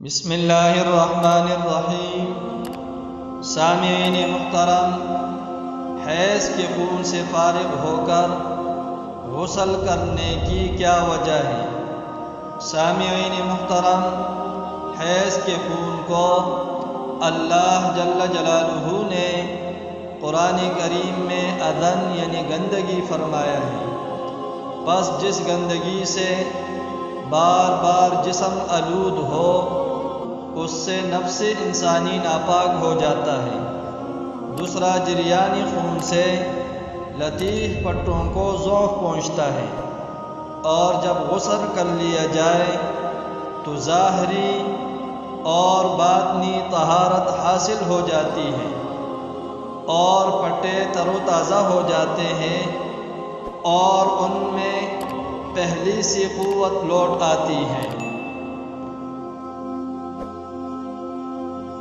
بسم اللہ الرحمن الرحیم۔ سامعین محترم، حیض کے خون سے فارغ ہو کر غسل کرنے کی کیا وجہ ہے؟ سامعین محترم، حیض کے خون کو اللہ جل جلالہ نے قرآن کریم میں اذن یعنی گندگی فرمایا ہے۔ بس جس گندگی سے بار بار جسم آلود ہو اس سے نفس انسانی ناپاک ہو جاتا ہے۔ دوسرا، جریانی خون سے لطیف پٹوں کو ضعف پہنچتا ہے، اور جب غسل کر لیا جائے تو ظاہری اور باطنی طہارت حاصل ہو جاتی ہے اور پٹے تر و تازہ ہو جاتے ہیں اور ان میں پہلی سی قوت لوٹ آتی ہے۔